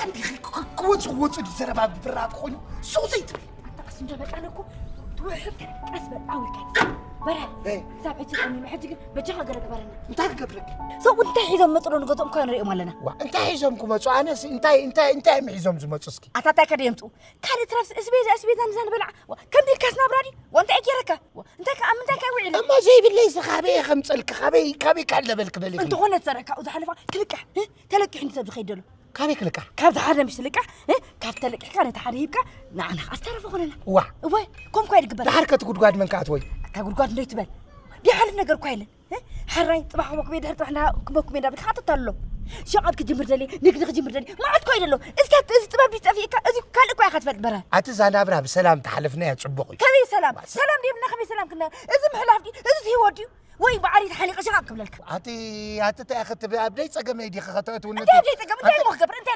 عندي كوت زربا براب خوينو سوسيت أقسم جابك أنا كو توحد أسبل أول كاي برا سابعتي أمي محتاج بجها قرق برنا أنت قبلك سو أنت حيزم مطرون قطم كان رأي مالنا أنت حيزمكم مسو أنا أنت حيزم زمتسكي أتاتا كريمتو كانت رفس أسبيز أنزل بلع كم دي كاسنا برادي وأنت أكيرك وأنت أنت كوعي أما زي بالله سخابي خمسلك خابي كان بالك بالك أنت هون ترك وده حلفا كلكح تلك حين تبي خيدله كابي كلكح كاب حدا مش لكح كاب تلك كانت حريبك نعم أستعرف هوننا وا كم كويس قبل حركة قد من كاتوي كقول ليت بل دي حالف نجار كويلة حراي طبعا هو كبير هرت إحنا كبير بدك حاطط له شقد كجمر دلي نقدر كجمر دلي ما عاد كويلة له إذا تبى بيتفيك إذا كان كوي أخذ فرد برا أتزانا برا بسلام تحلفنا تصبقي كذي سلام دي بنا خمي سلام كنا إذا محلافدي إذا هي وديو وي بعريض حليقة شقق قبل لك هاتي تأخذ بديت أجمع يدي خطأت أنت بديت أجمع أنت مخبر أنت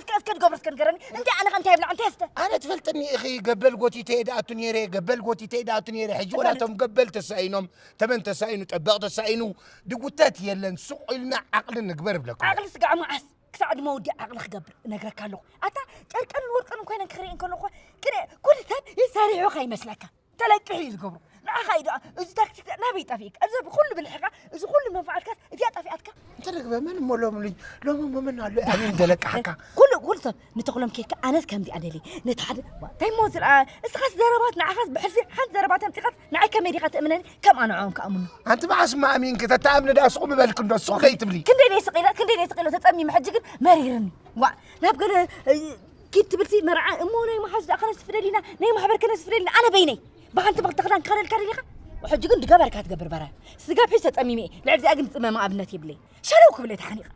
لا كن قبر كن قرني أنت أنا بلا أنت هسته أنا تفلتني أخي قبل قوتي تيدا أتنيري قبل قوتي تيدا أتنيري حجونا تم قبل تسعينهم تمن تسعينو تبغ تسعينو دقوتات يلا نسوق لنا عقل نقبر بلك عقل سقع معس كسعد مودي عقل خقبر نقرا كالو أتا ترك الورق أنا كوين كرين كل كده كل ثاب يسارع وخي مسلكه تلاقي حيز قبر لا خايد إذا تكتك نبي تفيك إذا بكل بالحقة إذا كل منفعتك إذا تفيتك أنت لك بمن مولهم لو من على أمين دلك حكا كل طب نتقولهم كيك أنا كم دي أدلي نتحد تايم موزر استخاص ضربات نعخذ بحسي حد ضربات امتقات نعي كم يريقات أمنني كم أنا عون كأمن أنت ما اسمع أمين كذا تأمن ده أسقم بالك إنه السوق يتبلي كندي يسقيلا تتأمي محجك مريرني نبقى كنت بلتي مرعى أموني ما حاجة أخلص فريلينا نيم حبر كنا سفريلنا أنا بيني بحنت بقتقدان كار الكاريخة وحجي قند قبر كات قبر برا سقاب حيسة أميمي لعب زي أقنت أمام أبنتي بلي شالوك بلي تحنيقة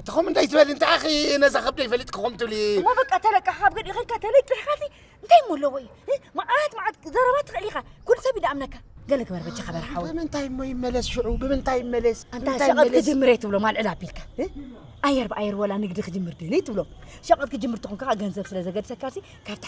تخم من دايتبل أنت أخي نزخ خبتي فليت خمت لي ما بقى تلك حاب قد غير كاتلك تحاتي أنت مولوي ما عاد ضربات خليقة كل سبي دعمنك قال لك مربتش خبر حاول بمن تايم ما يملس شعوب بمن تايم ملس أنت شغلت جمريت بلو مال العب بيلك أير بأير ولا نقدر خجمر دليت بلو شغلت كجمر تكون كا جنزب سلا زقد سكاسي كافت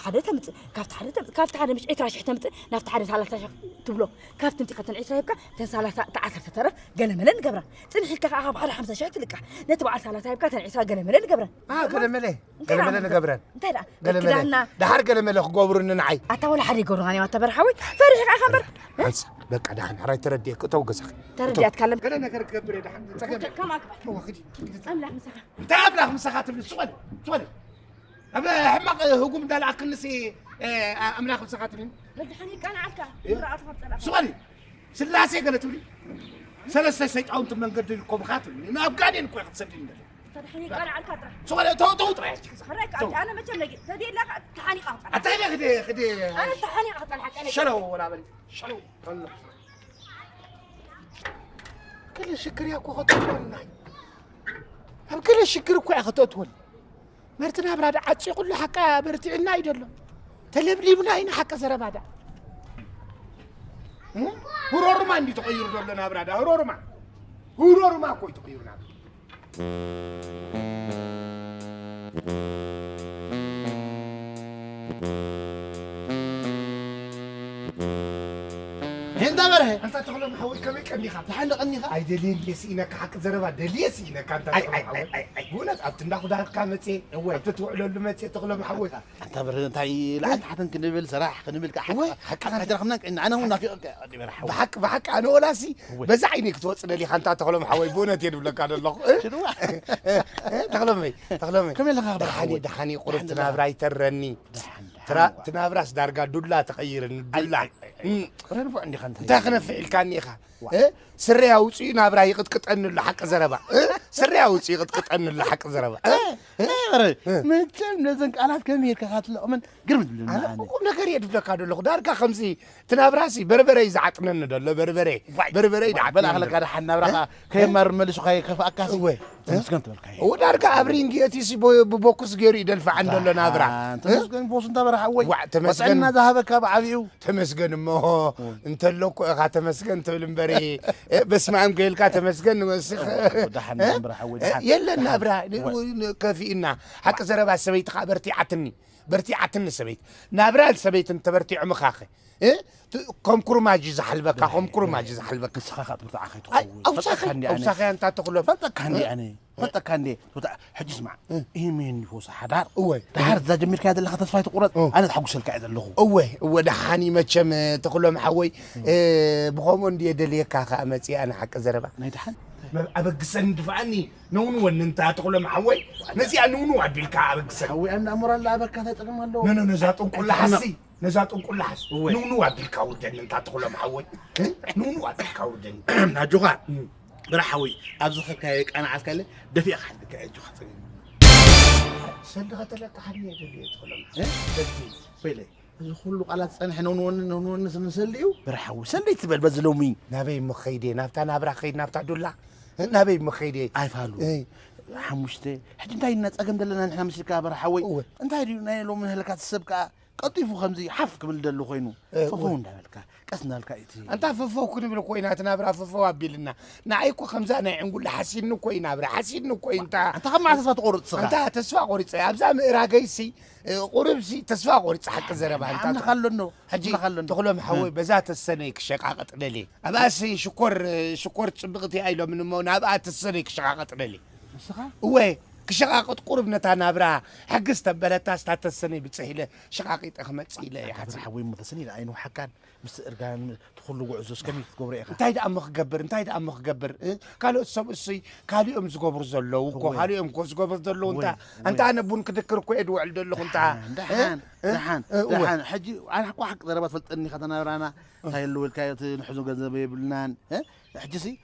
حدا مش عتراش حتمت نافت حدا على تشق تبلو كافت انت قتل عترا يبقى تنسى تعثر تترف قال ملن قبره تنحي لك عقب على 5 شهر لك نتبع على يبقى تنعسى قال ملن قبره قال ملن قبره انت لا قال ملن ده حر قال ملن قبرنا نعي أتا ولا حد يقول غاني ما تبرحوي فرح خبر بس بقى ده حراي ترديك توقسخ تردي أتكلم قال أنا قبر ده كم أكبر هو خدي أملح مسخة تعبلك مسخات من السؤال أبا حمق هجوم ده لك نسي أملاك مسخات من بدحني كان عكا سؤالي سلاسي قالت لي سلاسي سيتعاون من قد لكم خاتم ما أبغاني إنكم تسدين بدحني كان عكا سؤالي تو ترى خريك أنا ما جملك تدي لك تحني قاطع أتاني خدي أنا تحني قاطع الحكي شلو ولا بلي شلو الله كل شكر يا كو خطوتون هم كل شكر كو خطوتون مرتنا براد عطي كل حكا برتعنا يدلو تلبليبنا هنا حكا زربادا هرور ما عندي تغير دولنا برادا هرور ما كوي تغيرنا أنت تقول محاول كميك أني خاب تحلق أني خاب أي دليل ليسينك حق زربا دليل سينك أنت أي قولت أبتناخد هذا كامتي هو تتوعلو لمتي تقول محاول أنت برد أنت لعند حتى كنبل صراحة كنبل كحق أنا رقمناك إن أنا هو نافق بحق أنا ولاسي بس عينك توصل لي خانتا تقول محاول بونتي لك على الله شنو تقول كم يلا دحاني قربتنا براي ترني ترى تنابراس دارجا دولا تغير الدولا أنا عندي خانتا داخل فعل كان يخا سريا وصي نابرا يقطقطن الحق زربا سريا وصي يقطقطن الحق زربا ما كان لازم قالات كمير كخاتل من قرمت لنا انا نغير يدفلك هذا داركا خمسي تنابراسي بربري زعقنن دله بربري دعك بلا خلك هذا حنا برا كيمر ملسو خي كف اكاس تمسكنت بالكاي وداركا ابرينجيتي سي بوكس غير يدلف عندنا نابرا تمسكن بوس انت برا حوي تمسكن ذهبك بعبيو تمسكن ما انت لوكو اخا تمسكن تبلمبري بس ما ام قيلك تمسكن وسخ دحنا برا حوي يلا نابرا كافينا حق زربا سبيت خبرتي عتني سبيت نابرا سبيت انت برتي عمخاخي كم كرماجي زحلبك كم كرماجي زحلبك سخا خاطر تاع اخي او سخي انت تقول فتك عندي انا قلت كان حج اسمع إيه مين يفوز حدار وي دحر ذا جميل كذا اللي خطت فايت قرط أنا تحوس الكعد اللغو وي دحاني ماتشم تقول محوي بخومون دي دليك كاخا أمتي أنا حق زربا نيدحن أبقسن دفعني نونو وإن أنت تقول محوي نسي أنونو عدل كأبقسن حوي أنا أمر الله أبكى تقول له نو نزاتون كل حسي نزاتون كل حس نونو عدل كودن أنت تقول محوي نونو عدل كودن نجوها برحوي أبزخ كايك أنا عسكري دفي أحد كايك جوها صدقت لك حني دليل تقول دفي بيلي كله على سنة نون نسليو برحوي سنة تبل بزلومي نبي مخيدي نبتا نبرا خيد نبتا دولا نبي مخيدي أي فالو حمشتي حتى انتهي الناس أقم دلنا نحن مسلكا برحوي انتهي نايلو من هلكات السبكة قطيفو خمزي حفك بالدلو خينو ففون دالكا قسنا الكايتي انت ففو كن بلو كوينات نابرا ففو ابيلنا نعيكو خمزة ناي نقول حسين كوين نابرا حسين كوين انت خم تسفى تقورت صغا انت تسفى قورت ابزا مراغيسي قربسي تسفى قورت حق زربا انت نخلنو حجي تقول محوي بذات السنة كشقاقت لي اباسي شكر تصبغتي ايلو من مونا ابات السنة كشقاقت لي وي كشقاقت قرب نتا نابرا حقست بلتا ستات السنة بتصحيله شقاقيت اخمت صيله يا حبر حوي متسني لعينو حكان مس ارغان تخلو عزوز كمي تغبري اخا انتي دا امخ غبر قالوا السب السي قالوا زغبر زلو كو قالوا كو زغبر زلو انت انا بون كذكر كو ادو علد له انت دحان حجي انا حق ضربات فلطني خدنا رانا هاي اللي الكايت نحزو غزب يبلنان حجسي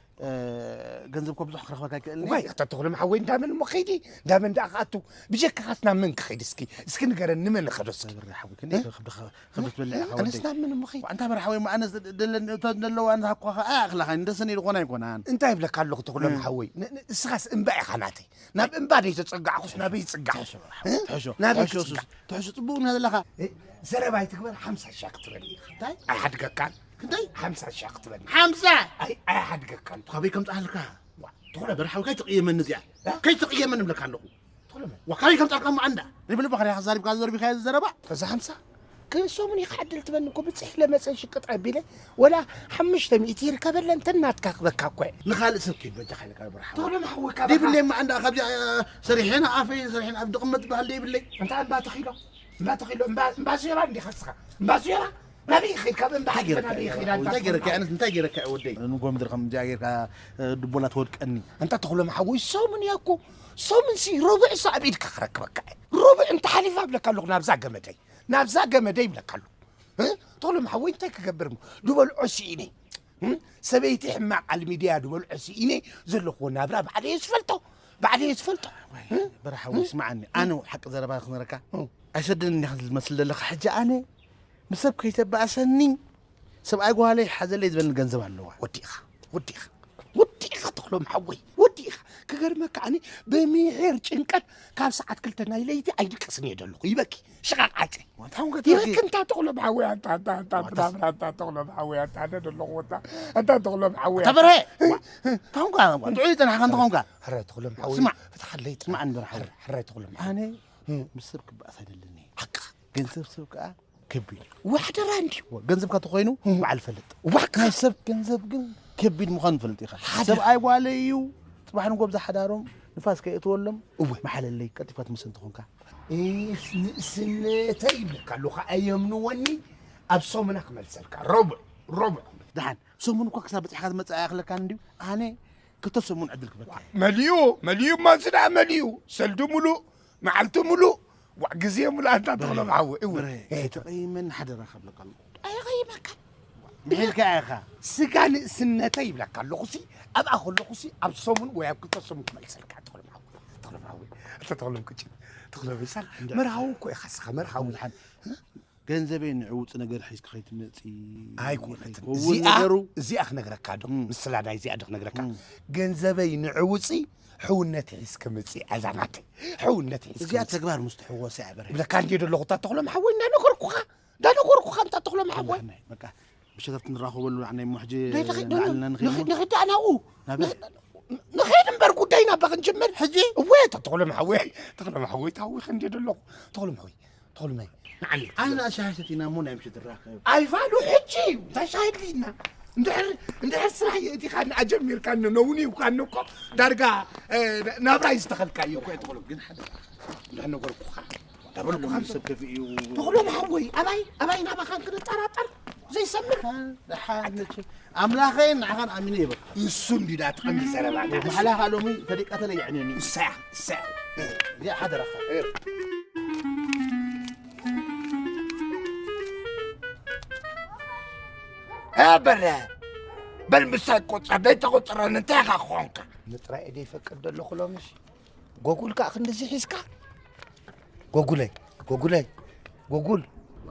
جنزبكم بزح خرخوا كاكلني واي تقول محوين دائما مخيدي دائما داخاتو بجك خاصنا منك خيد اسكي نقرن نمن خدس حوي كني خبط بالله انا سنا من مخيد انت مرحوي ما انا دلو انا حقوا اخلا ندسني لقنا يكون انت يبلك الله تقول محوي اسخاس انباي خناتي ناب انبادي تصقع خصنا بي تصقع تحشو طبون هذا لخا زرباي تكبر 5 شاق تبني خداي احد كان كداي 5 شاق تبني 5 اي احد كان خبيكم تعلقها تقول برحوي كي تقيم من نزيع كي تقيم من بلك عنده وكاي كم تعلقهم عنده نبل بخري حزاري بكازور بخاي الزربا كذا 5 كسو من يخدل تبنكم بتصح لمسا شقط عبيله ولا 500 يركب لنا تناتك بكاكوي نخال سكي بجا خليك برحوي تقول محوي كذا دي بالله ما عنده خبز سريحين عافيه سريحين عبد قمت بهاللي بالله انت ما تخيلو مباسيرا عندي خسخه مباسيرا ما بيخي كم بحق ما بيخي انت تاجرك انا تاجرك ودي نقوم مدير خم جايرك دبولات ودقني انت تقول محوي صومن ياكو صومن سي ربع ساعه بيدك خرك بك ربع انت حليفه بلك له نابزا جمدي بلك له تقول محوي انت كجبرم دبل عسيني سبيتي حماق على الميديا دبل عسيني زلخو نابرا بعد يسفلته برحوي اسمعني انا حق زربا خنركا اشدني المسل لك حاجه انا مسب كيتبع سنين سب ايغو علي حزلي زبل الجنزب هلوا وديخ تقول محوي وديخ كغرمك عني بميعير ጭንቀት ካብ ሰዓት 2 ናይ ለይቲ ኣይድቅስን የደልኩ ይበኪ ሽቃቃቲ ወንታው ይበኪ እንታ تقول محوي انت تقول محوي انت ደልኩ انت تقول محوي تبره تاونكا دعيت انا حكن تاونكا حري تقول محوي اسمع فتحليت اسمع عند حري تقول محوي انا مسبك بأسدلني حق جنزب سبكا كبير واحد راندي جنزب كتخوينو مع الفلت واحد سب جنزب جن كبير مخن فلت يخ سب اي واليو صباح نقوم زح حدارهم نفاس كيتولم محل اللي كتفات مسن تخونكا ايه سنتي لك لو ايمنو وني ابصو منك ملسلك ربع دحان سمون كو كسب حاجه مصايخ لك عندي انا كتسمون عدلك بك مليو ما زرع مليو سلدو ملو معلتو ملو وعجزيه ملو انت تقول معوي ايه تقيمن حدا خبل قلب اي غيمك بحيلك يا اخا سكان سنتي لك لقسي ابا اخو لقسي ابصومن ويا كتسمون ملسلك تقول معوي انت تقول كتشي تقول بيسال مرحو كو يخسخ مرحو الحد ገንዘቤን ዕውፅ ነገር ሒዝክ ከይትመፂ ኣይኮነትን ነገሩ እዚኣ ክነግረካ ዶ ምስላዳይ እዚኣ ዶ ክነግረካ ገንዘበይ ንዕውፂ حونتي حسك مصي ازاناتي حونتي حسك እዚኣ ተግባር مستحوس يعبر بلك عندي دلو خطا تخلو محوينا نغرقوها انت تخلو محوي بقى بشرفت نراخبلو يعني محجي لعلنا نخد انا نخيد نبرقو داينا باغي نجمل حجي وين تخلو محوي تاوي خندي دلو تخلو محوي انا شاهدتي نامونا يمشي الراكب اي فالو حجي انت شاهد لينا اندحر سراح يأتي خان أجمير كان نوني وكان نقو دارقا نابرا يستخل كايو كوي تقولوا جن حدا لأنه قولوا خا تقولوا خمسة كفيو تقولوا محوي أباي نابا خان كده طرطر زي سمك لحالك أملاخين عن أميني بقى السن دي لا تقندي سنة بعد محلها قالوا فريق قتل يعني الساعة يا حدا رخا برا بل مساي قطر ديت قطر نتاخ أخوانك نترى إيدي فكر دلو خلومش قوقول كا أخن دزي حسكا قوقول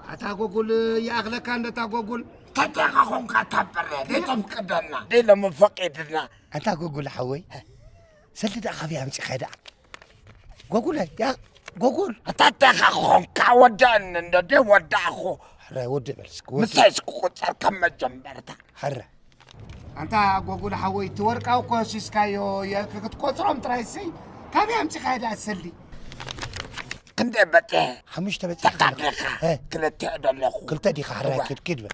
أتا قوقول يا أغلى كان تا قوقول تتاخ أخوانك تبرا ديت مفقدنا دي لما فقدنا أتا قوقول حوي سلد أخافي أمسي خيدا قوقول يا قوقول تتاخ أخوانك ودان دي ودا أخو حرا ودي بلسك مسايس قطر كم جنبرتا حرا أنت قوقول حوي تورك أو كوسيس كايو يا كتقطرهم ترايسي كم يمسي خيدا سلي كنت بتاه حمش تبت تقدخ كلت دلخو كلت دي خحرا كدبه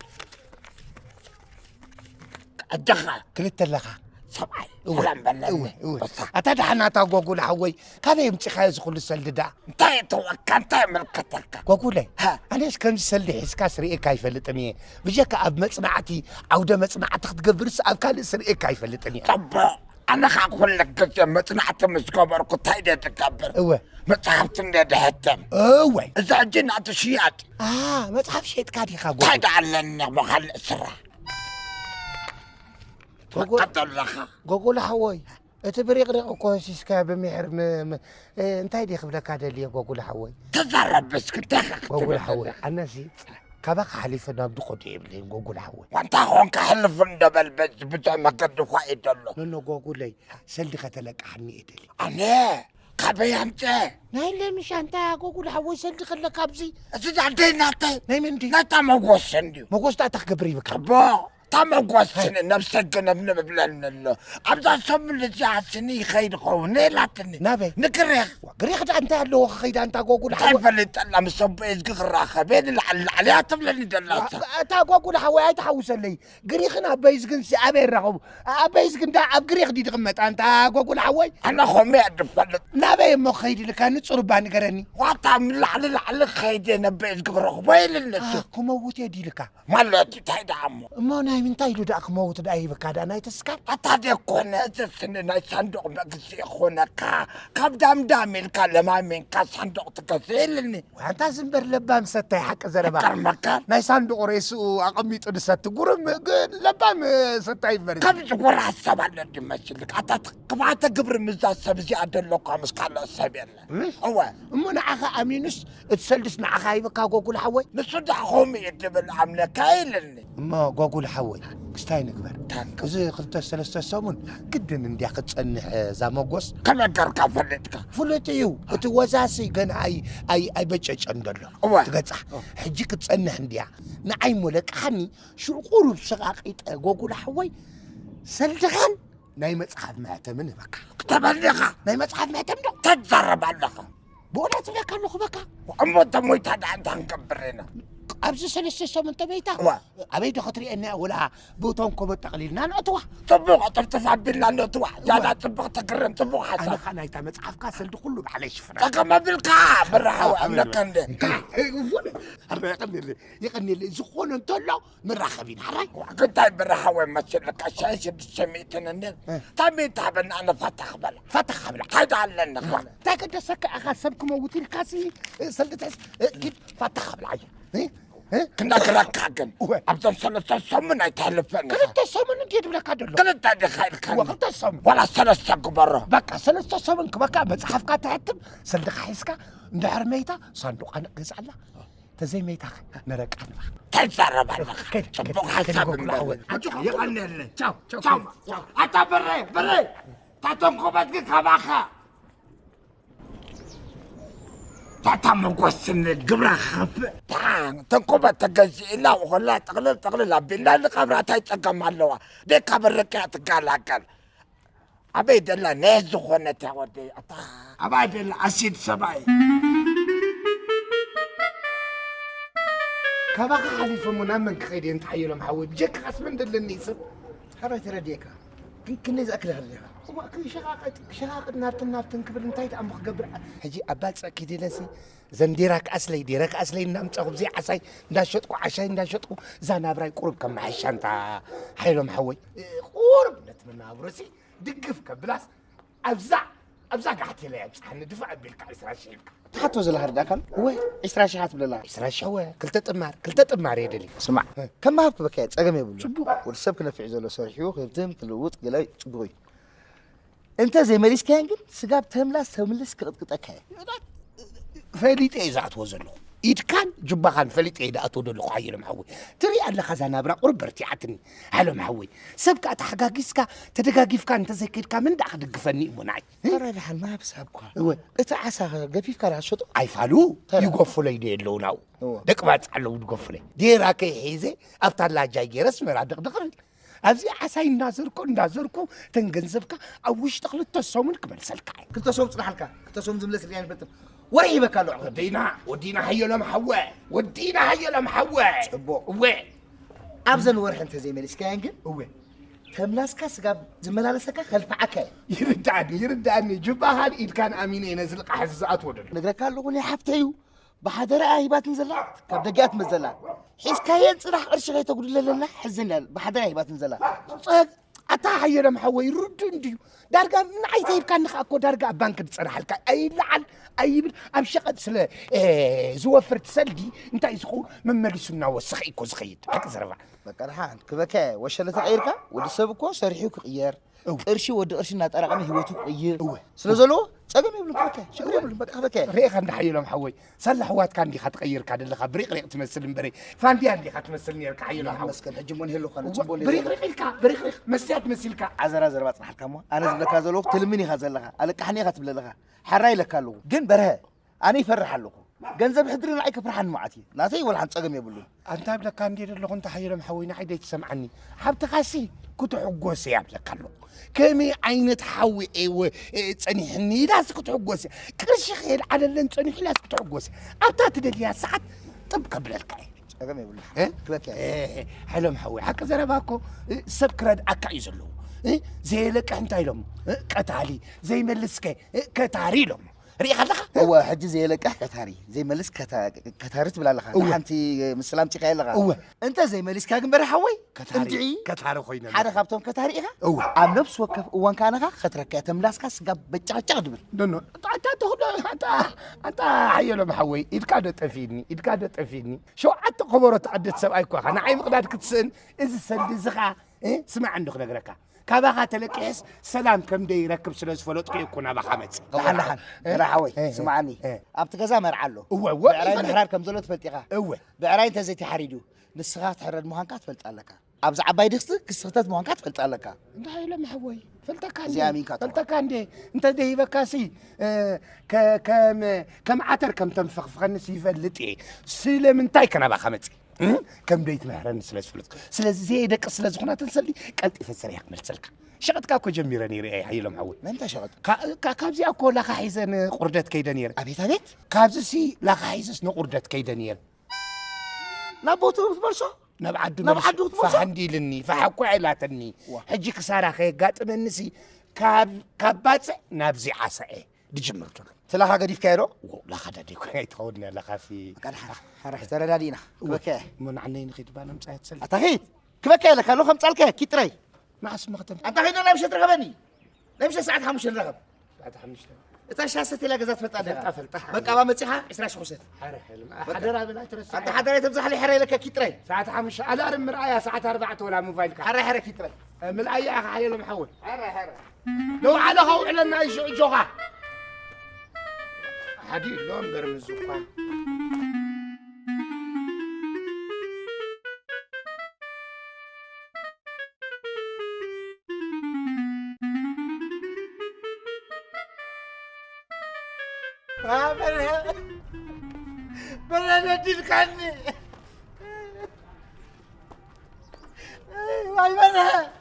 الدخه كلت لخا سبعي سلام بالله أتدحنا تقول حوي كم يمسي خايز كل سلدا انتي توكل انتي ملكتك قوقول أنا إيش كم سلدي حس كاسري كيف لتني بجاك أب مصنعتي عودة مصنعتك تقبرس أب كان سري كيف لتني طب أنا خاقول لك كذا مصنعتي مش كبر كنت هيدا تكبر مصحفت إني دهتم إذا جينا تشيات مصحف شيت كادي خاقول هيدا علنا مخل سرة قوقول حوي اتبريق ريق كوسيس كا بمحر انت هيدي خبلك هذا اللي قوقول حوي تزرب بس كنت قوقول حوي انا سي كبق حليفنا بدقدي بلي قوقول حوي وانت هونك حلف دبل بس بتاع ما قد فايد له لانه قوقول لي سلدي قتلك حني ادلي انا كابي انت نايل مش انت قوقول حوي سلدي خلك ابزي ازيد عندنا انت نايمندي لا تمغوس عندي مغوس تخبري بك تمغوسن نفسكنا بنبلن الله ابدا سم اللي جاعتني خير قوني لاتني نبي نكريخ قريخ انت لو خيد انت قوقول حوي كيف اللي تلا مصب قراخه بين اللي عليها تبلني دلات انت قوقول حوي اي تحوس لي قريخنا بيزكن سي ابي رغب ابيزكن دا اب قريخ دي تقمط انت قوقول حوي انا خمي ادفلت نبي مو خيد اللي كان تصربان قرني واطعم على خيد نبي قرخ وين الناس كموت يدي لك مالتي تايد عمو ما من تايلو داك موت داي بكادا ناي تسكا اتادي كون تسن ناي صندوق مكسي خونك كاب دام الكلمه من كصندوق تكسلني وانت زنبر لبام ستاي حق زربا ناي صندوق ريسو اقميط دسات غرم لبام ستاي فري كاب تقول حساب على دمشلك كبعت قبر مزاسب زي ادلوك مسكال حساب يلا هو من اخا امينس تسلس نعخاي بكا قوقول حوي نصدعهم يدبل عمله كايلني ما قوقول حوي كستاي نكبر زي قلت ثلاثة سمون قدن ندي اخذ تصنح زاموغوس كما قرقا فلتيو وتوزاسي كان اي بچچ اندلو تقصح حجيك تصنح نديا نعي مولك حني شو قرب شقاقيت قوقول حوي سلدخن ناي مصحف ماتمن بكا كتبلخ ناي مصحف ماتمن تتزرب علخ بولا تبكى لخ بكا امو تموي تاع انت نكبرنا أبز سلسة سمن تبيتا أبيد خطري أن ولا بوتون كوب تقليلنا نطوح طبق ترتفع بالله نطوح جانا طبق تكرم طبق حتى أنا خنا يتعمد عف كاسل كله بحليش فرا تكما بالكا برا أملك عندي يقني لي زخون انتلو من رخبين حراي كنت برا وين ما لك أشياء سميتنا تميتها بأن أنا فتح بلا هيدا علنا تاكد سك أخسبكم موتي الكاسي سلت كيف فتح بلا كنا كراكاكن أبدا ثلاثة سمن يتحلفن كنت سمن ندير لك هذا كنت هذا خير كان وقت سمن ولا ثلاثة كبر بقى ثلاثة سمن بقى مصحف كاتعتم صندوق حيسكا ندحر ميتا صندوق أنا قيس الله تزي ميتا نرك أنا تزرب على صندوق حساب من يقلني لي تشاو أتا بري تاتم كوبتك كباخا تاتم قوسن القبر خف تنقبة تجزي لا ولا تقلل بالله القبر تيتقم الله دي قبر ركعت قال عبيد الله ناس خونه تعودي عبيد الله اسيد سبعي كباغ حليف منا من كخيدي انت حيلهم حوي بجك خصم دلني سب حرا ترديك كن إذا أكل هذا وما كل شقاقة نابتن قبل انتهي تعمق قبل هجي أبات سأكيدي لسي زنديرك أصلي نمتقو بزي عساي ناشطكو عشاي ناشطكو زانا براي قرب كم حشان تا حيلهم حوي قرب نتمنى برسي دقفك بلاس أبزع قحتي لي أبزع ندفع بالك عسرا شيلك تحطوا زل هرداك وي إسرا شحات بلا عسرا شوي كلت تمار يدلي سمع كم ما بكيت أجمع بقول والسبك نفع زلوا سرحيو خيبتم كلوت قلاي تبغي أنت زي ماليس كان قلت سجاب تملا سوملس قطك فليت إذا أتوزنه إذ كان جبهان فليت إذا أتودل خير محوي تري الله خزانة برا قربرتي عتني حلو محوي سبك أتحققيسك تدقاقيفك أنت زي كده من داخل القفني مناي ترى الحال ما بسبك هو أتعسى قفيف كان عشطو أيفعلوا يقفوا لي دي اللوناو دك ما تعلو يقفوا لي دي راكي حيزة أبطال جاي رسم رادق دقل أبزي عساي نازركو تنجنزبك أو وش دخلت تصومن كمل سلكاي كنت صوم صنحلك كنت صوم زملس اللي يعني بتم ورحي بكالو ودينا هيا لمحوى وين أبزن ورح أنت زي ماليس كان قل وين تملاسك سجاب زملالسك خلف عكا يردعني جبهان إذ كان أمين ينزل حزات ودل نقرأ قال له حبتيو بحضر هيبات نزلات كبدقات مزلات حيس كاين صراحة أرشغي تقول لا حزن بحضر هيبات نزلات أتا هيا لمحوى يرد انديو دارقا من عايزة كان نخاكو دارقا بانك تصرح لك أي لعل أي بل أمشقد سلا زوفر تسلدي انت يسخو من ملسونا وسخيكو سخيد هكا زرفع بقى رحان كبكا وشلة غيرك ودي سبكو سرحيوك غير قرشي ودي قرشي نات أرقامي هيوتو غير سلازلو تساقم يبلو كبكا شكرا يبلو بقى بكا ريخ عند حيو لمحوى سلا حوات كان دي خات غير كاد لخا بريق ريق تمثل مبري فاندي عندي خات تمثلني لك حيو لمحوى مسكن هجمون هلو خانا جنبوني بريق مسيات مسيلك عزر بات نحل كامو أنا زبلك هذا الوقت تلميني هذا لها ألك حني خات بلا لها حراي لك قالوا جن برها أنا يفرح لكم جنزب حضرين عيك فرحان معتي لا تي ولا حنتقم يبلون أنت قبل كان دير اللي كنت حيرم حوينا عيدي تسمعني حبت قاسي كنت حقوسي قبل كله كمي عينة حوي إيوه تسنيحني لاس كنت حقوسي كل شيء خير على اللي تسنيح لاس كنت حقوسي أبتات دليا ساعات طب قبل الكاي تقم يبلون كبك حلو محوي حكى زرباكو سبكرد أكا يزلو زي لك أنت يلوم كتاري زي ملسكي كتاري لهم ريخ لك هو حج زي لك كتاري زي ملس كتارت بلا لك حنتي مسلامتي خير لك انت زي ملس كاغن برحوي كتاري خوينا حدا خابتهم كتاري إيها عم نفس وكف وان كان خطرك تملاسك سقب بتعجع دبل نو انت حيلو محوي إذ كادت تفيدني شو عدت خبرة تعدت سبايكو أنا عايم قدرت كتسن إذا سندي زخا سمع عندك نقرأك كابا تلقيس سلام كم دي يركب سلوس فلوت كي يكون أبا خمس لحن راحوي سمعني أبتكزا مرعلو بعراي محرار كم زلوت فلتيقا بعراي انت زيتي حريدو نسخات حرد مهانكات فلت لك أبز عباي دخت كسختات مهانكات فلت لك لا لا محوي فلتك عندي انت دي بكاسي كم عتر كم تنفخ فخنسي فلتي سلم انتاي كان أبا خمس كم بيت مهران سلاش فلوت سلاش زيدك سلاش خنا تنسلي قلت يفسر يحمل سلك شغت كاكو جميرني رأي حي لهم عود ما انت شغت كابزي اكو لا حيزن قردت كيدنير أبيت كابزي سي لا حيزس نقردت كيدنير لا بوتو برشا نبعدو فحندي لني فحكو علاتني حجي كسارة خي قات منسي كابات نابزي عسائي دجمرتو تلاها قديف كايرو لا خدا دي كاي تخودنا لا خافي كان حرح ترى دادينا كبكاه من عنين خيتبانا مصايت سل اتاخيت كبكاه لك لو خمس الكه كي تري ما اسمع تم اتاخيت لا مش ترغبني لا مش ساعه 5 نرغب بعد 5 اتا شاسه لا غزات فطاده فلطح بقى ما مصيحه 10 خصت حدرا بلا ترسل انت حدرا تمزح لي حري لك كي تري ساعه 5 على ارم مرآيا ساعه 4 ولا موبايلك حري كي تري من اي اخ حيل محول حري لو على هو لنا جوها حديد لون برم الزقان بلا نديك عني واي منها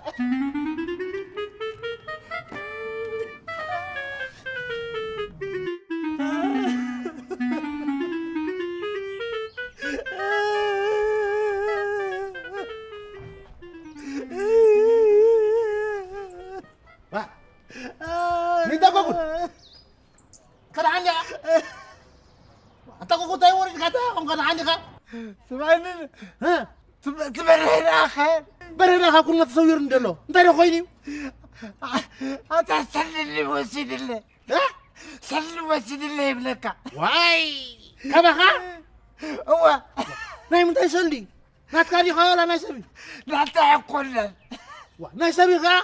أنت قلت أي ورد كذا هم كان عندك سمعني ها تبرهنا أخي برهنا كنا تصوير ندلو أنت يا خويني أنت سلم وسيد الله ها سلم وسيد الله يبلك واي كما خا هو نايم أنت يسلي ناتكاري خا ولا نايسبي لا تعقلنا نايسبي خا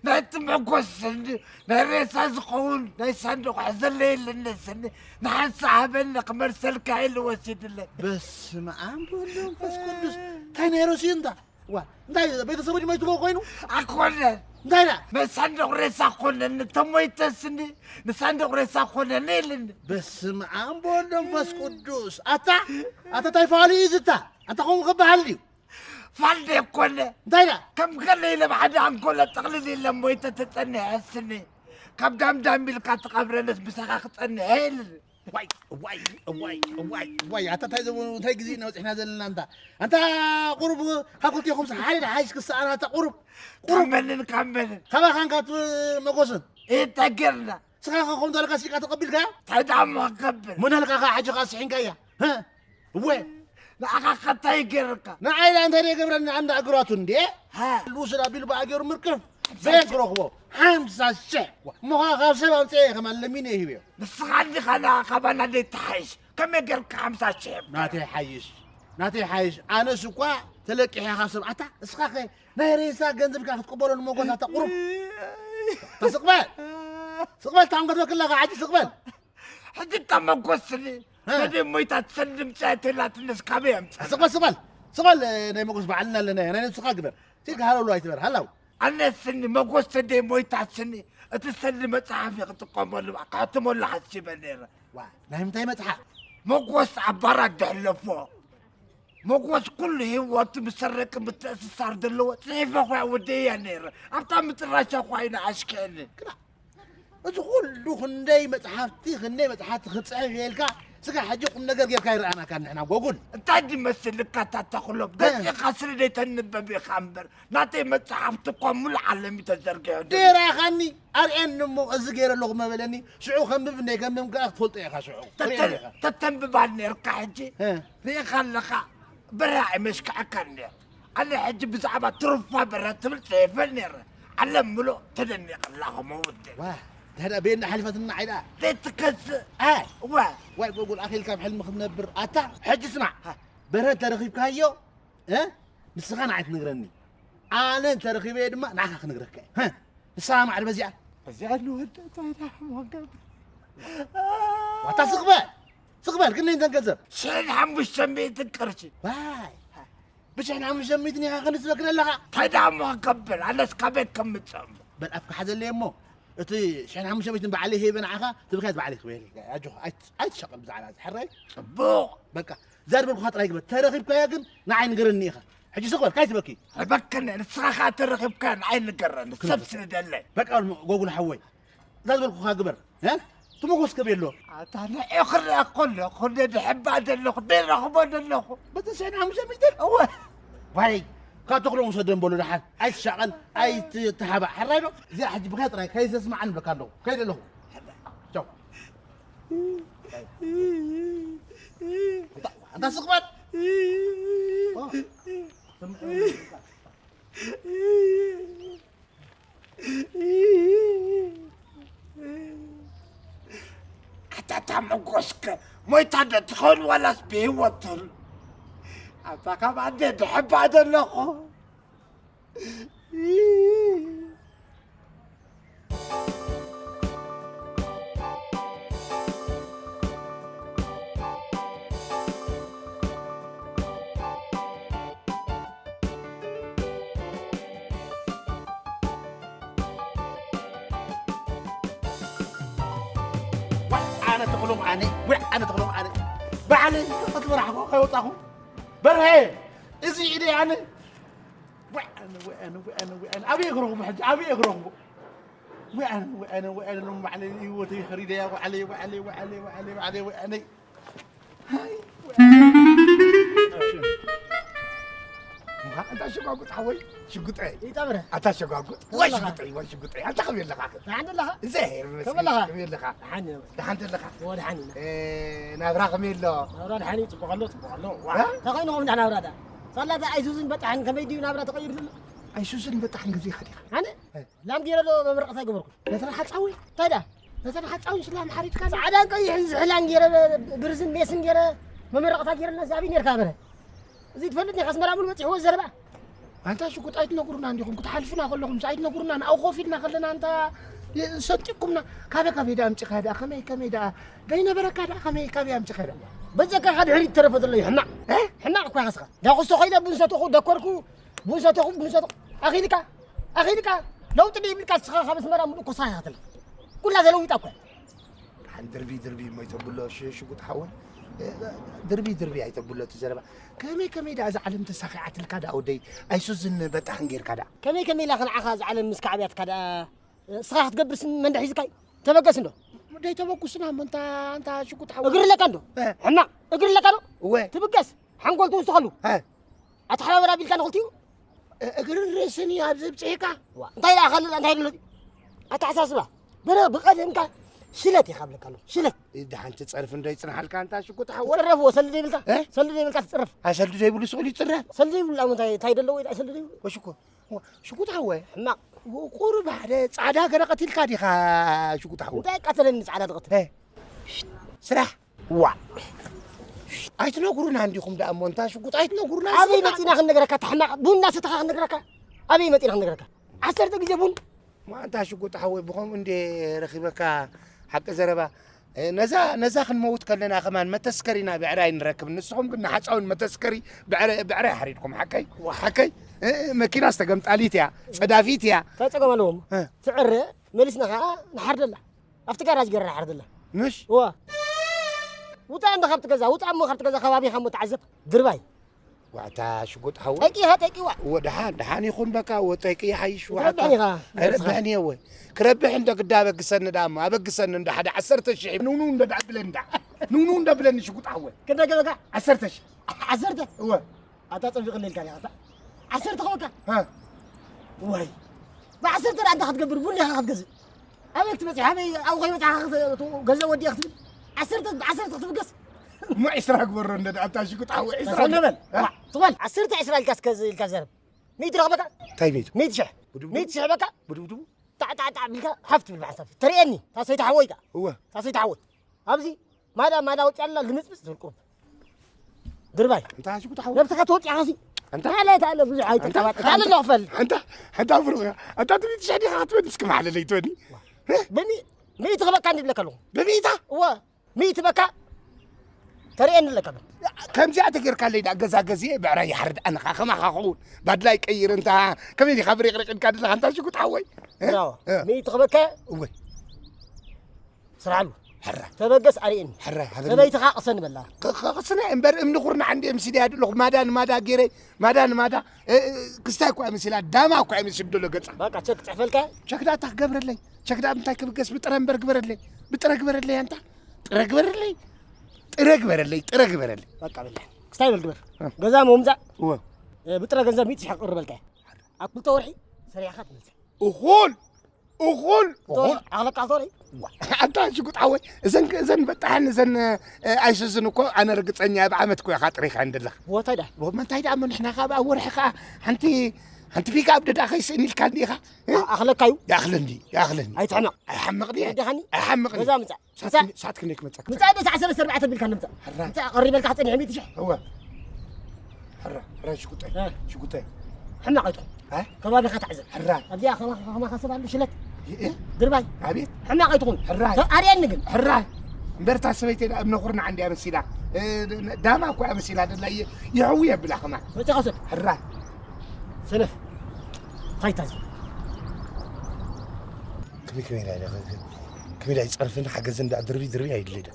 نتمع قصن نريس أزقون نيسندق حزن ليل النسن نحن صاحبنا قمر سلك عيل وسيد الله بس ما عم بقولهم بس كندس كاين هيروسين ده وا ناي بيت سبوني ما يتبو كوينو أقولنا نايلا نسندق ريس أقولنا نتموي تسني نسندق ريس أقولنا ليل بس ما عم بقولهم بس كندس أتا تايفالي إزتا أنت قوم غبهالي فالدي كله نايلا كم قال لي لما حد عن كل تقليدي لما تتني هالسنة كم دام بالكات قبر الناس بساقة تتني هيل واي أتا تايزو تاي جزينا وإحنا زلنا أنت قرب هاكلتي خمسة حالي حايش قصة أنا تقرب كمل كما كان كات مقصن إيه تقرنا سخاخ خم دولك سيكا تقبل كا تدعم مقبل من هلك حاجة قاسحين كايا ها وين لا أخاك تايقرك نعيلا أنت اللي قبرنا عند أقراتون دي ها الوسرة بالباقير مركب بيك رخبو حمسة الشح مخا خاصة أنتي كمان لمين هي بس خلي خلا خبنا دي تحيش كم يقرك 5 شيب ناتي حيش أنا سكوا تلك يا خاصة أتا اسخاخي نهريسا جنزب كاف تقبل الموقف هتا قرب سقبل تعم قدوك الله عادي سقبل حدي تم قصني هذه ميتة تسلم ساعتين لا تنس كبيم سقبل نيمقص بعلنا لنا أنا نسخا قبل تلك هلو لو يتبر هلو أنا السني ما قصت دي ميتة سني تسلم صحافي تقوم ولا قاتم ولا حسب النيرة نايم تاي متحا ما قص عبارة دحلفو ما قص كل هو تمسرك بتأسس صار دلو تليف أخوي ودي النيرة أبطأ متراشا أخوينا عشكاني تقول له خندي متحفتي خندي متحفت ختصعي غيرك سكا حجيكم نقر غير كاير أنا كان نحن بقول أنت عندي مثل لك تتخلب قد قصر دي تنبى بخمبر ناتي متحفتكم العالمي تزرقي ديرا خاني أرئن نمو أزغير اللغمة بلاني شعو خمب بني كم نمك أخفلت يا خا شعو تتنبى عني ركا حجي ليه خلقا براعي مشكع كنير أنا حجي بزعبة ترفع براتب تليفنير علملو تدني الله مودي هذا بين حلفة النعيدة تتكس واي بقول أخي الكام حلم خدنا بر أتا حج اسمع برهد ترخيب كهيو ها نسخان عيت نقرني أنا ترخيب يدما نعخ نقرك ها السلام على بزيان نو هدا تايدا موقف سقبال كنا انت نكذب شين عم سميت الكرشي واي بس احنا عم سميتني ها خلص بك لها تايدا موقف أنا سكابيت كم تسمى بل أفك حدا اللي يمو أتي شحن عم سميتني بعليه هي بنعها تبغى بعليه خويلي أجو أي شغل بزعل حري بو بكا زاد بالخاطر هيك ترخيب كايا نعين نقرني خا حجي سقبال كاي تبكي بكنا نسخة ترخيب كان عين نقرن سبسن دلي بكا قوقل حوي زاد بالخاطر قبر ها تمو كبير له أنا أقول له خلنا نحب هذا اللخ بين رغبان اللخ بس شحن عم سميتني هو واي كان تقولون صدم بقولوا لحد أي شغل أي تهابع حرينه زي أحد بخاطر كيس اسمع عن بكانه كيد له شوف أنت سقبت حتى تعمل قشك ما يتدخل ولا سبيه وطل أنت كمان تحب هذا اللخ أنا تقولون عني وأنا تقولون عني بعلي قتل راح خيوطهم برهي إزي إيدي أنا وأنا أبي أقرهم حج أبي أقرهم وأنا لهم علي وتي خريدة وعلي وأنا هاي انت شقاقط حوي شقطعي يتبره انت شقاقط واش شقطعي واش شقطعي انت خبير لك عند الله زهر كم لها؟ خبير لك حني الحمد لله هو الحني نابرا خميلو نابرا الحني تبغلو تخينو من نابرا ده صلاه ايزوزن بطحن كميديو نابرا تغير ايسوسن بطحن غزي خدي انا لام ديرلو بمرقصه قبركم نترى حتصوي تايدا نترى حتصوي سلام حريت كان عدان قيح زحلان جيره برزن ميسن جيره ممرقتا جيرنا زابين يركابره زيد فلتني خاص مرابل متي هو زربا انت شو كنت نقولنا عندكم كنت حالفنا كلكم سعيد نقولنا او خوفنا خلينا انت صدقكمنا كابي دا امشي خدا كمي دا بين بركه دا كمي امشي خدا بجك خد حريت ترفض الله حنا حنا اكو خاصك دا قصو خيدا بنساتو خو دكركو بنساتو اخي لك لو تدي بك خمس مرات من قصايات كلها زلو يتاكل عن دربي ما يتبلو شو كنت حول دربي يتبلو تزربا كمي دا زعلم تساخعت الكدا او دي ايسوزن بطحن غير كدا كمي لا خنعخا زعلم مسكعبيات كدا صراحه تقبرس من دحيزكاي تبقس له دي تبقسنا انت شو كنت حول اقر لك عنده حنا اقر لك عنده وين تبقس حنقول توسخلو ها اتحلا ولا بيل كان قلتيو اقر الرسني ابزي بصيكا انت لا خلي انت هاي اتحساسبا برا بقدمك شلت يخبلك له شلت اذا انت تصرف اندي يصنحلك انت شو كنت حول صرف وسلدي بلك سلدي بلك تصرف اسلدي زي بلو سؤال يتصرف سلدي بلا تايدلو ويدا سلدي وشكو شو كنت حول حنا قرب على صعدا كده قتلك دي شو كنت حول انت قتلني صعدا قتل سرح وا ايتنقرون عندكم دا امونتا شو كنت ايتنقرون ابي متينا خنغرك تحنا بونا ستخ خنغرك ابي متينا خنغرك 10 دقيقه بون ما انت شو كنت حول بخم اندي رخيبك حق زربا نزا خنموت كلنا كمان ما تسكرينا بعراي نركب نسهم قلنا حصاون ما تسكري بعراي حريدكم حكي ماكينه استقمت عليتيا صدافيتيا تاصقم لهم تعر ملسنا نحرد الله افتكر اجر نحرد الله مش هو وطا عند خبط كذا وطا مو خبط كذا خوابي خمو تعذب درباي وعتا شو قلت حول تيكي وا ودحان يخون بكا وتيكي حيش وحتا ربحني هو كربح عندك دابك سن دام ابك سن عند حدا 10,000 نونو ندا بلن شو قلت حول كذا 10,000 10 هو اتا تصفيق الليل كان 10 خوكا ها واي ب10 انت خدقبر بني خدقز ابيك تمسي حبي او غيمت غزا ودي اختي 10 تقص ما إسراق برا ندى أنت شو كنت حول إسراق نبل طبعا 10 الكاس 100 رغبك طيب 100 شح 100 شح بك بدو تع بك حفت بالحساب تريني تاسيت حويك هو تاسيت حوي أبزي ما وجه الله لمسمس تلقون درباي أنت شو كنت حول نفسك توجع راسي أنت تعال بزي عايت تعال نغفل أنت أفرغ أنت تبي تشادي خاطر تسكم على اللي توني بمي 100 غبك عندي بلك لهم بميتا هو 100 بك تريني لك كم جاء تقر قال لي جزازي بعراي حرد انا خما خاخون بعد لا يقير انت كم يدي خبري غرق كاد انت شو كنت حوي برافو 100 غبك وي سرعلو حره تبقس ارين حره سبيت خاصن بالله خاصنا امبر امنخرنا عندي امسيدي هاد لو مادا غيري مادا كستاكو امسيلا داماكو امسيب دلو غص بقى تشك تعفلك شكدا تخبرلي شكدا انت كبقس بطرنبر غبرلي انت ترغبرلي بقى بالله ستايل القبر غزا مومزا هو بطرا غزا 100 حق قربلك اكل تورحي سريع خات اخول عقلك عطوري انت شو كنت حوي اذن بطحن اذن ايسوزن اكو انا رقصنيا بعمت كو خاطريخ عند الله هو تايدا ما تايدا من احنا خا ورحخه انت فيك ابدا اخي سني الكانديخه اخلك كايو يا اخلني اي تحمق احمقني دخني احمقني غزا مصا ساعتك انك مصك مصا بس 10 4 بالكان مصا انت قريب لك حتى 100 شح هو حرا شو كنت حمقته ها كبابي خاتعزل حرا ابدي ما خسب عنده شلت ايه درباي عبيد حمقته حرا اريان نقل حرا مبرتا سويتي ابن عندي امسيلا داما كو امسيلا دلا يعويه بلا خما متى قصد حرا سلف تايتاز كمي لا يصرفنا حاجه زند دربي هيدليدا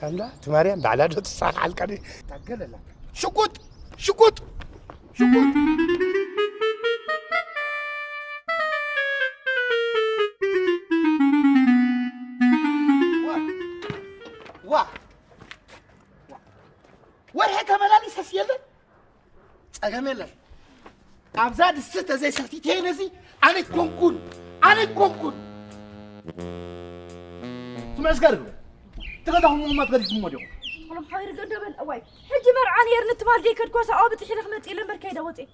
لا تمارين بعلا دو تصاق على الكاري تاقل لك شكوت وا ورحك ملال أجمل أبزاد الستة زي سختين زي أنا كونكون سمعش قرب تقدرهم ما تقدرش موديهم والله خير قدبل أوي حجي مرعان يرنت مال ديك الكوسة أو بتحيل خمت إلى مركيدة وطي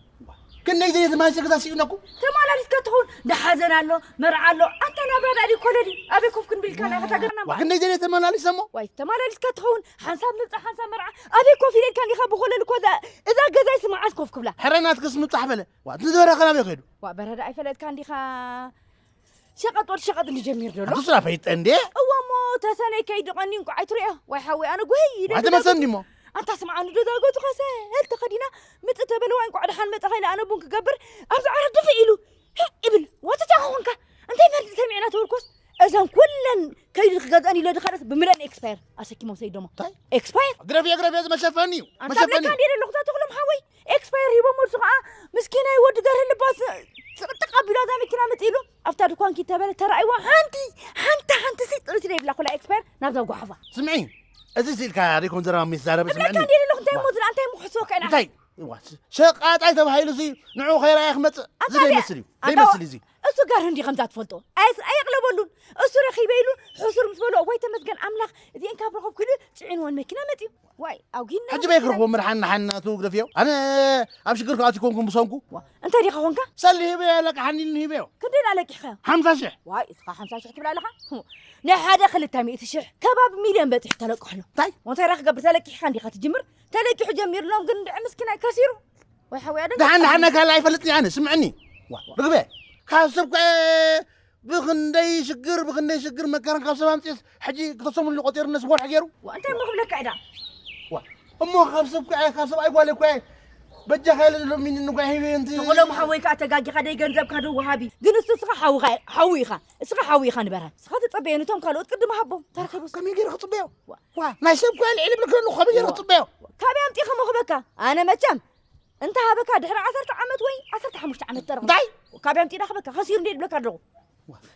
كنا يجي ما يصير سيونكو تمال عليك تهون نحزن له مرعى له أنت نبرد علي كلدي أبي كوفكن بالكلام هتقرنا ما وكنا يجي تمال علي سمو واي تمال عليك تهون حنساب نبتح حنساب مرعى أبي كوفي لين كان يخاف بقول لك وذا إذا جزاي سمع عسكوف كبلا حرينات قسم تحفله وتدور خلام يخيدو وبرد أي فلت كان ديخا شقط والشقط اللي جميل له تصرف فيت عندي هو مو تساني كيد قنين قعيتريه ويحوي أنا قهي هذا ما سندي مو أنت سمع أنا جدا قلت خسه هل تخدينا متى تبلوا إنك قاعد حن متى خينا أنا بونك قبر أرجع على دفعيلو ابن وتتعاونك أنت ما سمعنا توركوس إذا كلن كيد قداني لا دخلت بملان إكسباير أسكي ما سيد دوما طيب إكسباير أقرب ما شافني أنت قبل كان دير اللقطة تقولهم حوي إكسباير يبغى مرسقة مسكينة يود قره اللباس تقبلوا هذا مكنا متيلو أفتر كون كتابة ترى أيوة هانتي سيد قلت لي بلا كل إكسباير نبذا وقحفة سمعين أزيد كاريكون ترى مسارة بس كان دير اللقطة مودر أنت محسوك أنا طيب شقات عايزة بهاي لزي نعو خير يا أخمت زي مسلي زي أسو قار هندي خمسات فلتو أي أغلبولون أسو رخي بيلو حصر مسبولو واي تمسكن أملاخ دي إنك أبرخب كله تعين وان مكنا متي واي أو جينا حج بيكرهوا مرحنا حنا توقف فيهم أنا أمشي كرك أتكون بصومكو أنت دي خونك سلي هبي لك حنين هبي كدين عليك خا حمزة شح واي إسقى 5 شح تبلا لها نحا داخل التامي شح كباب مليون بيت يحتلق حنا طيب وانت راح قبل تلك خاندي خاتجمر تلك حجمير لهم قند مسكنا كثير واي حوي ده حنا كان لا يفلتني أنا سمعني رقبة خاصك بغندي شقر مكان خاصة مامتيس حجي قصصهم اللي قطير الناس بور حجيرو وانت مغلق كعدا أمو خاصك أيقوا لك بجا خيل من إنه قاعد أنت تقولهم حويك أتجاجي خدي جنزب كادو وهابي جنس تسقى حويخة اسقى حويخة نبرها سقط طبيعي نتوم قالوا تقدم حبهم ترى خبص كم يجي رخص بيو ما يسبق العلم لك إنه خبير رخص بيو كابي أمتي خمو خبكة أنا ما تم أنت هبكة دحر 10 عامات وين 10 حمشت عامات ترى داي كابي أمتي خبكة خسير ندير بلك الرو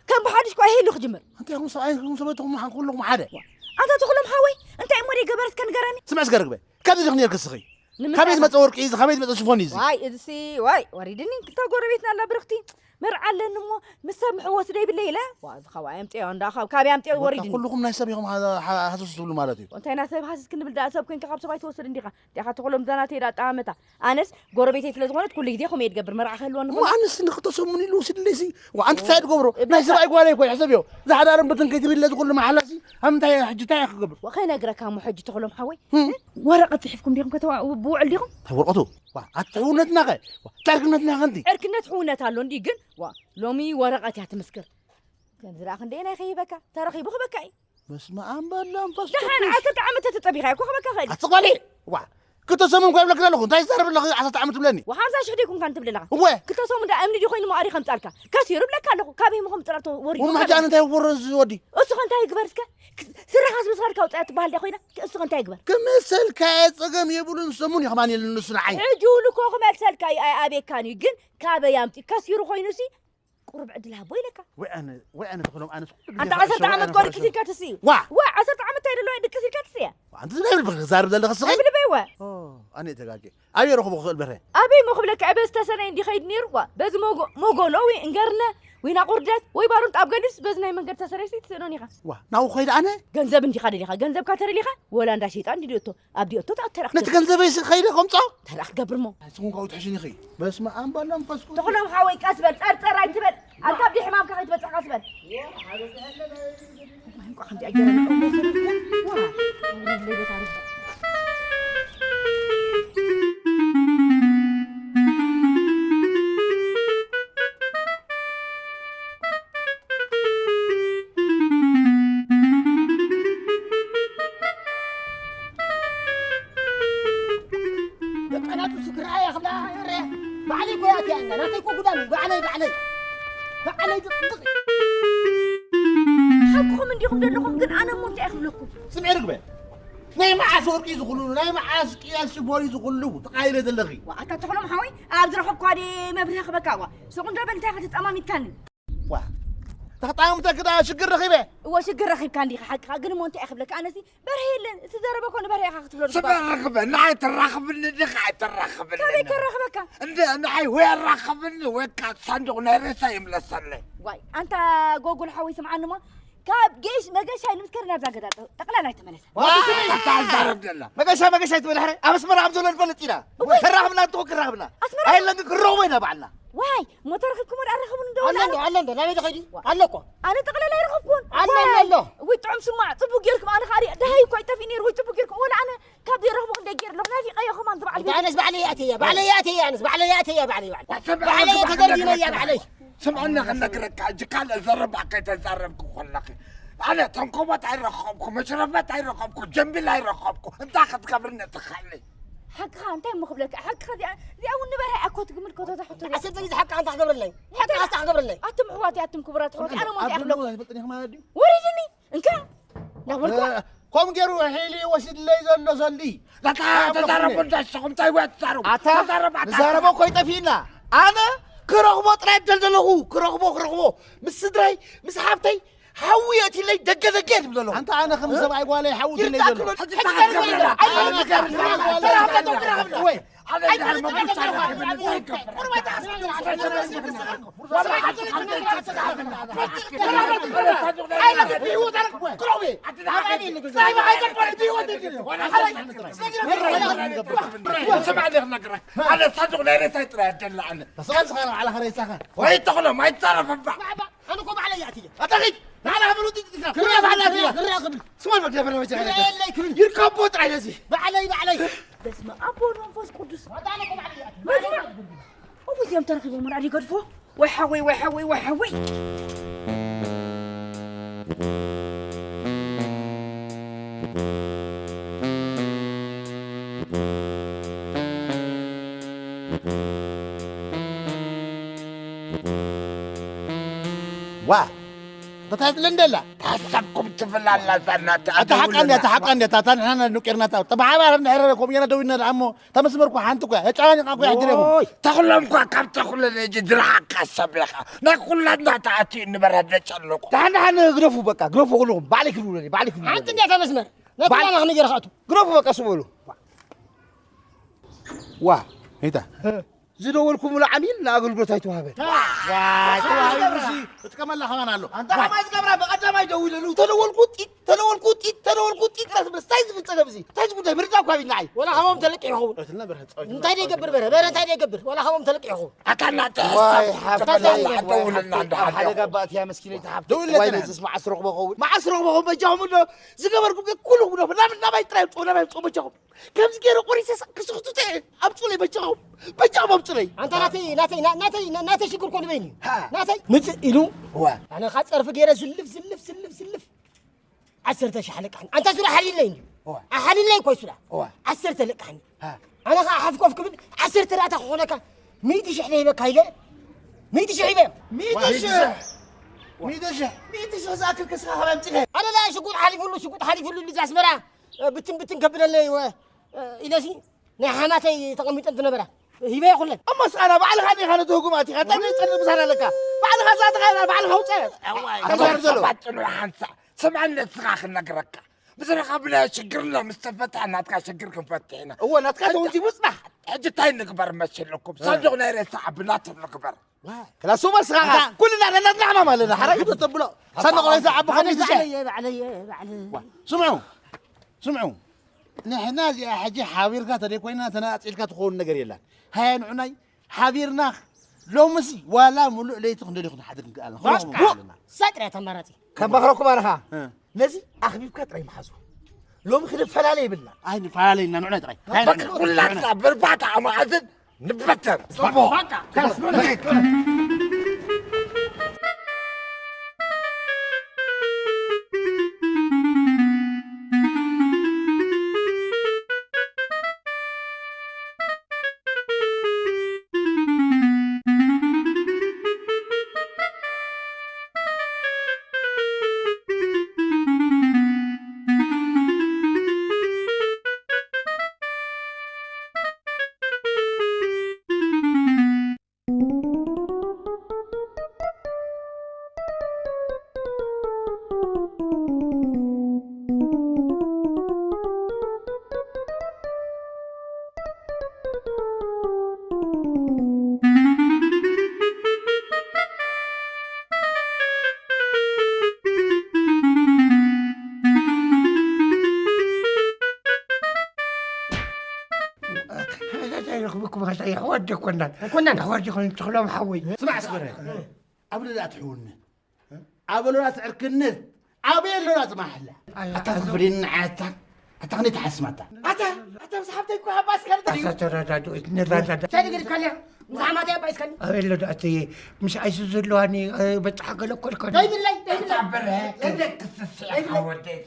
كم بحدش كوا هي اللي خجمر أنت يا موسى أي سويتهم حنقول لهم حدا أنت تقولهم حوي أنت عمري قبرت كان قراني سمع سكرك بيه كم تجني القصة خميس ما تصورك إذا خميس ما تشوفوني زي واي إدسي واي وريدني تقول بيتنا لا برختي مرعى لأنه مسامح وسري بالليلة واز خوا أمتي عند أخو كابي أمتي وريدني كلكم ناس يوم هذا حاسس تقولوا مالتي وأنت ناس حاسس كنا بالدا أسب كن كخاب سبعة توصل عندي خا تقولهم زناتي لا تعمتها أنس قربيتي تلزمونت كل جديد خم يتقبر مرعى خلوان وأنس إن خطة مني لوسي الليسي وأنت سعد قبره ناس رأيك ولا يكون حسبيه ذا حدا رم بتن كتير اللي تقول له محلاسي هم تاي حجتاي قبر وخينا أقرأ كام حج تقولهم حوي ورقة تحفكم ديهم كتوا وبوع الليهم ورقته وأتحونت ناقة تاركنت ناقة عندي أركنت حونت هالون دي جن لومي ورقة هتمسكر كان زراعة خندينا خيبك ترى خيبك بكاي بس ما أمبلا فاست دحين عسى تعمت تطبيخ كوخ بكا خير أتصقالي كنت سامم قبل كذا لكم تاي صار بالله عسى تعمت بلاني وحامزة شحديكم كانت بللا هو كنت سامم ده أمني يخوين مو أريخم تالك كثير بلا كله كابي مهم ترى وري وما جانا تاي ورز ودي أسخن تاي كبرسك سر خاص بصار كوت بحال ده خوينا أسخن تاي كبر كمثل كاس أقام يقولون سموني خماني للنصنعين عجولك وخمثل كاي أبي كان يجن كابي يامتي كثير خوينسي قرب عدلها بويلك وأنا تقولهم أنا أنت عصرت عمد قولي كثير كاتسي وا عصرت عمد تاير لو عندك كثير كاتسي أنت زي بالخزار بدل خصغي أبي بيوا أنا تجاكي أبي أروح بخل بره أبي مخبلك عبس تسنة عندي خيد نير بس مو قولوي إنقرنا وينا قردت ويبارون أبغادس بس نايم إنقر تسرسي تسنوني خا ناو خيد أنا جنزب أنت خالي خا جنزب كاتري لي خا ولا أنت شيء عندي دوتو أبدي أوتو تأثر نت جنزب إيش خيد خمسة ترى قبر مو سكون قاعد تحشيني خي بس ما أمبلا فسكون تقولهم حاوي كسبت أرتر راي تبل أنت أبدي حمام كخيد بس كسبت ما عندي أجر بعلي قواتي أنا لا تيكو قدامي بعلي حقكم عندكم دلكم كن أنا موت أخلكم سمعي رقبة نايم عاسورك يزغلون نايم عاسك ياسبون يزغلون تقايلة دلغي وأنت تقولهم حوي أبدر حبك هذه مبلغ بكاوة سكون دابا أنت هتتأمامي تكلم تخطامتك كده شقر رخيبه وشقر رخيب كان دي حق قن مو انت اخذ لك انا سي برهي تزرب كون برهي اخذت له سبع رخبه نعي ترخبني نعي ترخبني كيف كرخبك انت نعي وين رخبني وين كان صندوق نارسه يملسني واي انت جوجل حوي سمعنا ما كاب جيش ما جيش هاي المسكرنا بزاق ده تقلا لا تمنس تعال لله ما قاش تقول حري امس مره عبد الله الفلسطينا كرهبنا تو كرهبنا هاي اللي كروينا بعنا واي ما ترخبكم ارخبون دول علندو لا دخيدي علكو انا تقلا لا يرخبكم علندو ويطعم سمع طبو غيركم انا خاري دهي كوي تفينير ويطبو غيركم ولا انا كاب يرخبون دقير لو نافي قيخم انت بعد انا اسمع لي ياتي بعلي ياتي انا اسمع لي ياتي بعلي تدري يا بعلي سمعنا خلك ركع قال زرب حكيت زربكم خلقي انا تنكمت عيرخبكم مشربت عيرخبكم جنبي لا يرخبكم انت اخذ قبرنا تخلي حق انت مخبلك حق خذي دي اول نبره اكو تقمر كوتا تحط حسيت اني حق انت قبر لي حق قبر لي اتم حواتي اتم كبرات حواتي انا ما اقول له بطني ما ادري وريني انك لا ولكم قوم جرو حيلي وشد لي زلو زلي لا تزرب انت الشخم تاي تزرب زربو كوي طفينا انا كرغبو طلع دلدلو كرغبو مس سدراي مس حابتي حويتي لي دقه بلو انت انا خمس سبع يقول حويتي لي دلو انا صدق لا يتردل عنه صغير على خريسه ويتخلى ما يتصرف انا قوم علي ياتي اتخذ تعال عملوا دي كريا بعلاتي سمع ما قبل ما تجي يركبوا طلع لزي بعلي بس ما ابو منفوس قدس هذا انا قوم علي ياتي ابو يوم تركبوا من علي قدفو وحوي وا تتلندلا حسبكم تفلالا زنات اتحقني تاتان احنا نقرنا طبعا ما نعرفكم يانا دوينا العمو تمسمركم حانتكم هچاني يحجركم تخلمكم كم تخل نجي درعك السبلخه نكلنا تاتي نبرد نچلكم تعال غرفوا بقى غرفوا كلهم بعلك انت انت تمسمر لا انا نجي رخاتو غرفوا بقى سولو وا هيدا زدولكم العميل لا اقول تايتو هابه واي تو برسي تكمل خمان له انت ما يزقبر بقدام يدوي له تلول قطي راس بس تايز بتصدبزي تايز قد بردا كوي ناي ولا همم تلق يخو انت دي يقبر بره انت دي يقبر ولا همم تلق يخو اتنا واي حبلي دولنا عند حدا قبات يا مسكينه تحب واي تسمع اسرق بقول ما اسرق بقول بجاهم له زقبركم كلهم لا ما يطريط ولا ما يطو بجاهم كم زكيرو قريسه كسختته ابطلي بجاهم ابطلي انت ناتي شكر كون بيني ناتي متئلو هو انا خاطر فقيره زلف 10 شحلك انت سرا حليل لي حليل لي كويس سرا 10 لك انا حفكوف كم 10 رات اخونك 100 شحلي بك هيله 100 شحيبه 100 زاكل كسخه خممتي انا لا شقول حليف له اللي زاسمرا بتن قبل لي الى ني حماتي تقميط انت نبره هيبه يقول لك اما انا بعد غادي خانه حكوماتي خاطر نصل مسار لك بعد غزات غير بعد خوصه سمعنا الصراخ نقرك بس قبل شقرنا مستفتح ناتك شقركم فتحنا هو ناتك وانت مصبح حجتاي نقبر مشي لكم صدقنا يا صاحب بنات نقبر كلا سوما صراحه كلنا نطلع ما لنا حركه تطبلوا صدقوا يا صاحب خمس علي سمعوا نحن يا حاجه حاويرك تدي كوينا تناصلك تخون نجر يلا هاي نعناي حاويرنا لو مسي ولا ملؤ ليت خندي خد حدك قال سطر تمرتي كم بخركم انا لذي اخبيبك طري محزو لو مخدم فلالي بالله عيني فلالي نعناي طري كلنا بربعه عمازن نبتر صبو لكم هذا يحودي كنا يحودي كنا تخلوا محوي اسمع اسبري قبل لا تحولنا قبل لا تعركنت قبل لا تمحلا أتخبرين عتا أتغني تحسمتا أتا مسحبتي كو عباس كردي أترددوا نردد تاني قلت كلام مسحبتي عباس كردي أقول له أتي مش عايز زلواني بتحق له كل كل دايم الله تعبرها إنك تسسيح وديت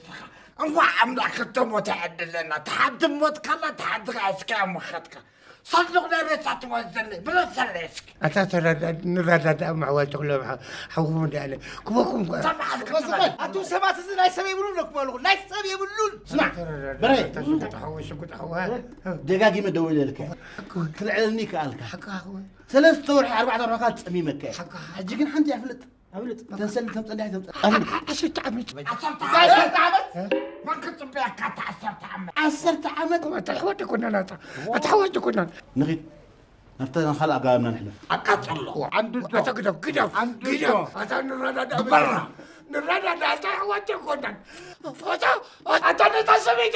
الله عملك ختم وتعدل لنا تحد موت كلا تحد غاسكا مخدك صدقنا ريت توزن بلا سلسك أتردد نردد مع وجهه حوهم يعني كوكم سمعك أنتم سمعت لا يسمي يقولون لك مالو لا يسمي يقولون اسمع بري كنت حوا دقاقي ما دوي لك تلعلني كالك حق هو ثلاث طور 4 ركعات تسميمك حجي كن حنتي عفلت تنسل تمطلع عشرت عمت عشرت عمت ما كنت بيك 10 عمت ما تحوت كنا أتحوت كنا نغيت نفتنا خلق قامنا نحن أقتل عنده تقدر كده كده عشان نردد برا نردد أتحوت كنا أتاني تصميم